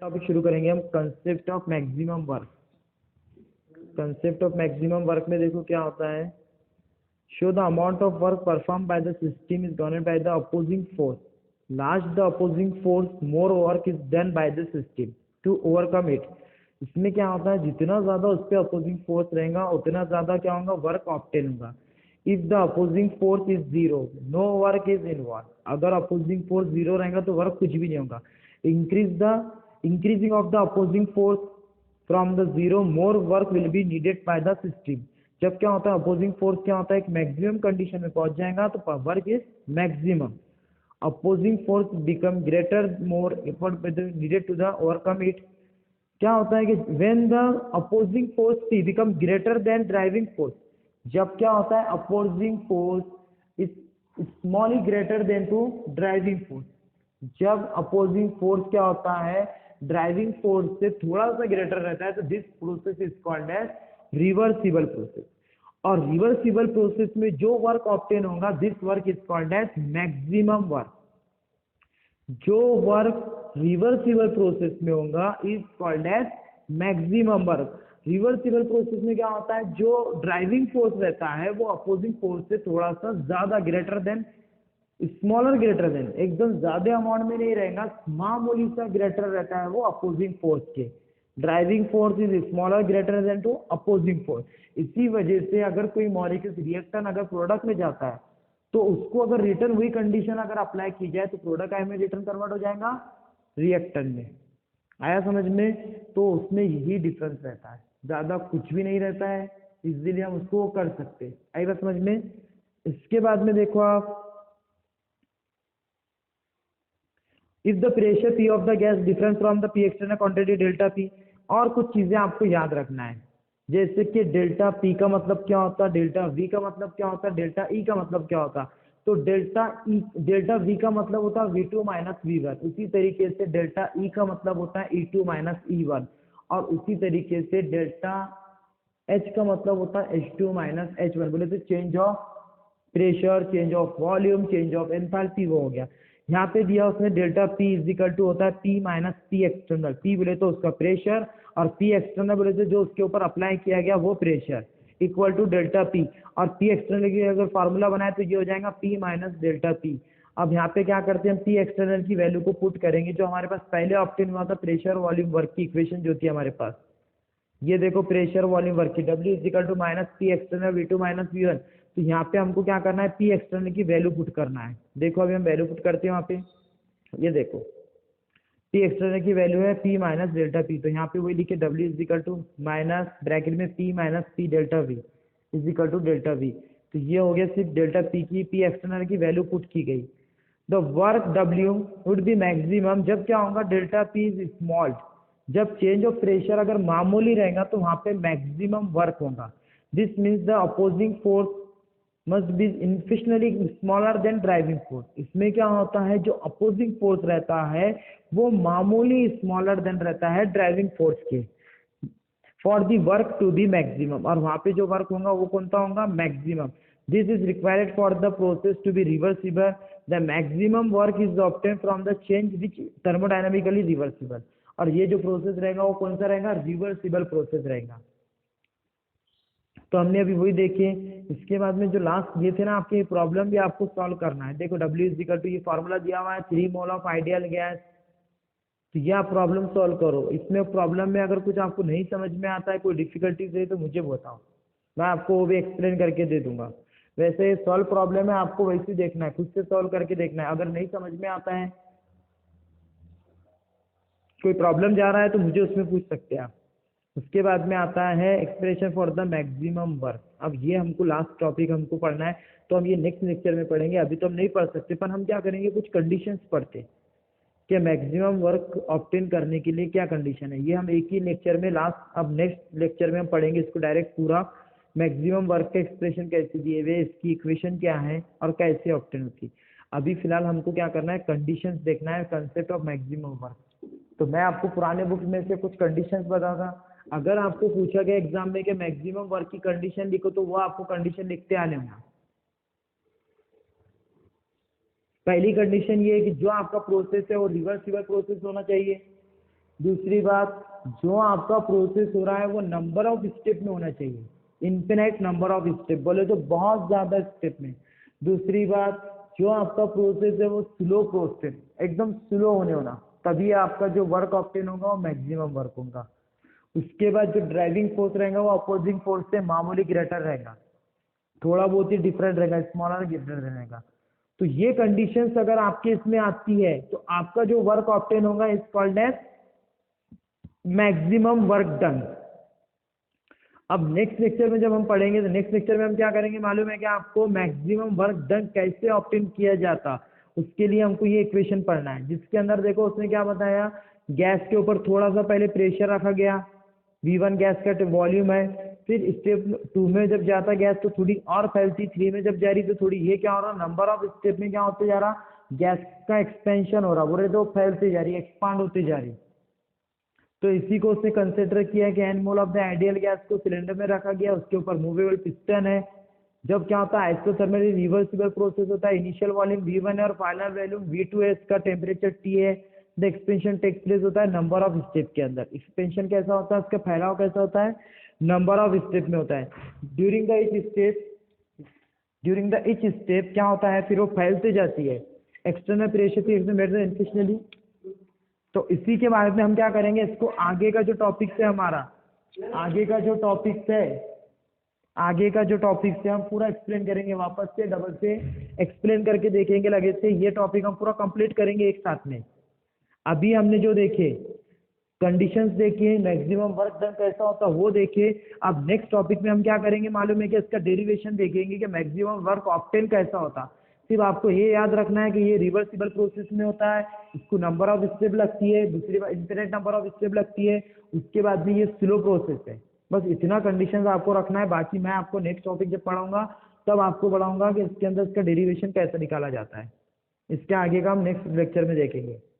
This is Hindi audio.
टॉपिक शुरू करेंगे हम concept of maximum work. Concept of maximum work में देखो क्या होता है। So the amount of work perform by the system is done by the opposing force. Large the opposing force more work is done by the system to overcome it. इसमें क्या होता है, जितना ज्यादा उस पर अपोजिंग फोर्स रहेगा उतना ज्यादा क्या होगा, वर्क ऑब्टेन होगा। If the opposing force is zero no work is involve. अगर अपोजिंग फोर्स जीरो रहेगा तो वर्क कुछ भी नहीं होगा। Increasing of the opposing force from the zero more work will be needed by the system. जब क्या होता है, अपोजिंग फोर्स क्या होता है, एक मैक्सिमम कंडीशन में पहुंच जाएगा तो work is maximum. Opposing force become greater more effort needed to the overcome it. क्या होता है कि when the opposing force P become greater than driving force. जब क्या होता है, opposing force is slightly greater than to driving force. जब अपोजिंग फोर्स क्या होता है, ड्राइविंग फोर्स से थोड़ा सा ग्रेटर रहता है, तो this process is called as reversible process. और रिवर्सिबल प्रोसेस में जो वर्क ऑब्टेन होगा, this work is called as maximum work. जो वर्क रिवर्सिबल प्रोसेस में होगा is called as maximum work. Reversible process में क्या होता है, जो ड्राइविंग फोर्स रहता है वो अपोजिंग फोर्स से थोड़ा सा ज्यादा greater than, smaller greater than, एकदम ज्यादा अमाउंट में नहीं रहेगा, मामूली सा ग्रेटर रहता है वो अपोजिंग फोर्स के। Driving force is smaller greater than to opposing force. इसी वजह से अगर कोई मॉलिक्यूल रिएक्शन अगर प्रोडक्ट में जाता है तो उसको अगर रिटर्न हुई कंडीशन अगर अप्लाई की जाए तो प्रोडक्ट आई में रिटर्न कन्वर्ट हो जाएगा रिएक्टेंट में। आया समझ में? तो उसमें यही डिफरेंस रहता है, ज्यादा कुछ भी नहीं रहता है, इजीली हम उसको कर सकते हैं। आई बात समझ में? इसके बाद में देखो आप, if the pressure P of the gas difference from the P external quantity delta P. और कुछ चीजें आपको याद रखना है, जैसे कि डेल्टा पी का मतलब क्या होता है, डेल्टा वी का मतलब क्या होता है, डेल्टा ई का मतलब क्या होता है। तो डेल्टा वी का मतलब होता है V two minus V one. उसी तरीके से डेल्टा ई का मतलब होता है E two minus E one. और उसी तरीके से डेल्टा एच का मतलब होता है H two minus H one. बोले तो change of pressure, change of volume, change of enthalpy, वो हो गया। यहाँ पे दिया उसने delta P is equal to होता है P minus P external. P बोले तो उसका प्रेशर, और पी एक्सटर्नल बोले तो जो उसके ऊपर अप्लाई किया गया वो pressure, equal to delta P. और पी एक्सटर्नल की अगर फार्मूला बनाए तो ये हो जाएगा पी माइनस डेल्टा पी। अब यहाँ पे क्या करते हैं, हम पी एक्सटर्नल की वैल्यू को पुट करेंगे जो हमारे पास पहले ऑप्टेन हुआ था, प्रेशर वॉल्यूम वर्क की इक्वेशन जो थी हमारे पास। ये देखो प्रेशर वॉल्यूम वर्क की W is equal to minus P external V two minus V one. तो यहाँ पे हमको क्या करना है, पी एक्सटर्नल की वैल्यू पुट करना है। देखो अभी हम वैल्यू पुट करते हैं वहाँ पे, ये देखो पी एक्सटर्नल की वैल्यू है पी माइनस डेल्टा पी। तो यहाँ पे वही लिखे W is equal to minus bracket में P minus P delta V is equal to delta V. तो ये हो गया सिर्फ डेल्टा पी की, पी एक्सटर्नल की वैल्यू पुट की गई। The work W would be maximum जब क्या होगा, डेल्टा पी इज स्मॉल। जब चेंज ऑफ प्रेशर अगर मामूली रहेगा तो वहां पे मैक्सिमम वर्क होगा। This means the opposing force must be infinitely smaller than driving force. इसमें क्या होता है, जो अपोजिंग फोर्स रहता है वो मामूली स्मॉलर देन रहता है ड्राइविंग फोर्स के, for the work to be maximum. और वहां पे जो वर्क होगा वो कौन सा होगा, maximum. This is required for the process to be reversible. The maximum work is obtain from the change which thermodynamically reversible. और ये जो प्रोसेस रहेगा वो कौन सा रहेगा, रिवर्सिबल प्रोसेस रहेगा। तो हमने अभी वही देखे। इसके बाद में जो लास्ट ये थे ना आपके प्रॉब्लम भी आपको सॉल्व करना है। देखो W इज इक्वल टू, ये फॉर्मूला दिया हुआ है 3 मोल ऑफ आइडियल गैस। तो ये आप प्रॉब्लम सॉल्व करो। इसमें प्रॉब्लम में अगर कुछ आपको नहीं समझ में आता है, कोई डिफिकल्टीज है तो मुझे बताओ, मैं आपको वो भी एक्सप्लेन करके दे दूंगा। वैसे सॉल्व प्रॉब्लम है आपको वैसे देखना है, खुद से सॉल्व करके देखना है। अगर नहीं समझ में आता है, कोई प्रॉब्लम जा रहा है तो मुझे उसमें पूछ सकते हैं आप। उसके बाद में आता है expression for the maximum work. अब ये हमको लास्ट टॉपिक हमको पढ़ना है, तो हम ये नेक्स्ट लेक्चर में पढ़ेंगे। अभी तो हम नहीं पढ़ सकते, पर हम क्या करेंगे, कुछ कंडीशंस पढ़ते कि मैक्सिमम वर्क ऑब्टेन करने के लिए क्या कंडीशन है। ये हम एक ही लेक्चर में लास्ट, अब नेक्स्ट लेक्चर में हम पढ़ेंगे इसको डायरेक्ट पूरा। मैक्सिमम वर्क का एक्सप्रेशन कैसे दिए हुए, इसकी इक्वेशन क्या है और कैसे ऑब्टेन होती। अभी फिलहाल हमको क्या करना है, कंडीशंस देखना है, कंसेप्ट ऑफ मैक्सिमम वर्क। तो मैं आपको पुराने बुक में से कुछ कंडीशंस बताऊंगा। अगर आपको पूछा गया एग्जाम में कि मैक्सिमम वर्क की कंडीशन लिखो, तो वो आपको कंडीशन लिखते आने होगा। पहली कंडीशन ये है कि जो आपका प्रोसेस है वो रिवर्सिबल प्रोसेस होना चाहिए। दूसरी बात, जो आपका प्रोसेस हो रहा है वो नंबर ऑफ स्टेप में होना चाहिए, इन्फिनाइट नंबर ऑफ स्टेप, बोले तो बहुत ज्यादा स्टेप में। दूसरी बात, जो आपका प्रोसेस है वो स्लो प्रोसेस, एकदम स्लो होने होना, तभी आपका जो वर्क ऑप्टेन होगा वो मैक्सिमम वर्क होगा। उसके बाद जो ड्राइविंग फोर्स रहेगा वो अपोजिंग फोर्स से मामूली ग्रेटर रहेगा, थोड़ा बहुत ही डिफरेंट रहेगा, स्मॉलर डिफरेंट रहेगा। तो ये कंडीशंस अगर आपके इसमें आती है तो आपका जो वर्क ऑप्टेन होगा is called as maximum work done. अब नेक्स्ट लेक्चर में जब हम पढ़ेंगे तो नेक्स्ट लेक्चर में हम क्या करेंगे मालूम है कि आपको मैक्सिमम वर्क डन कैसे ऑप्टेन किया जाता, उसके लिए हमको ये इक्वेशन पढ़ना है, जिसके अंदर देखो उसने क्या बताया, गैस के ऊपर थोड़ा सा पहले प्रेशर रखा गया, V1 गैस का वॉल्यूम है, फिर स्टेप 2 में जब जाता गैस तो थोड़ी और फैलती, 3 में जब जा रही तो थोड़ी, ये क्या हो रहा, नंबर ऑफ स्टेप में क्या होते जा रहा, गैस का एक्सपेंशन हो रहा, बोले तो फैलती जा रही, एक्सपांड होती जा रही। तो इसी को उसने कंसिडर किया कि n mole of the ideal gas को सिलेंडर में रखा गया, उसके ऊपर मूवेबल पिस्टन है। जब क्या होता है आइसोथर्मल रिवर्सिबल प्रोसेस होता है, इनिशियल वॉल्यूम V1 है और फाइनल वॉल्यूम V2 है, इसका टेम्परेचर T है, द एक्सपेंशन टेक्स प्लेस होता है नंबर ऑफ स्टेप के अंदर। एक्सपेंशन कैसा होता है, उसका फैलाव कैसा होता है, नंबर ऑफ स्टेप में होता है। ड्यूरिंग द ईच स्टेप क्या होता है, फिर वो फैलते जाती है, एक्सटर्नल प्रेशर से इंफिनिशनली। तो इसी के बारे में हम क्या करेंगे, इसको आगे का जो टॉपिक है हमारा, आगे का जो टॉपिक है, आगे का जो टॉपिक है हम पूरा एक्सप्लेन करेंगे, वापस से डबल से एक्सप्लेन करके देखेंगे लगे से, ये टॉपिक हम पूरा कंप्लीट करेंगे एक साथ में। अभी हमने जो देखे कंडीशंस देखिए, मैक्सिमम वर्क डन कैसा होता है वो देखे। अब नेक्स्ट टॉपिक में हम क्या करेंगे मालूम है कि इसका डेरिवेशन देखेंगे कि मैक्सिमम वर्क ऑप्टेन कैसा होता। सिर्फ आपको ये याद रखना है कि ये रिवर्सिबल प्रोसेस में होता है, इसको नंबर ऑफ स्टेप लगती है, दूसरी बात इनफिनिट नंबर ऑफ स्टेप लगती है, उसके बाद भी ये स्लो प्रोसेस है। बस इतना कंडीशन आपको रखना है, बाकी मैं आपको नेक्स्ट टॉपिक जब पढ़ाऊंगा तब आपको पढ़ाऊंगा कि इसके अंदर इसका डेरिवेशन कैसे निकाला जाता है। इसके आगे का हम नेक्स्ट लेक्चर में देखेंगे।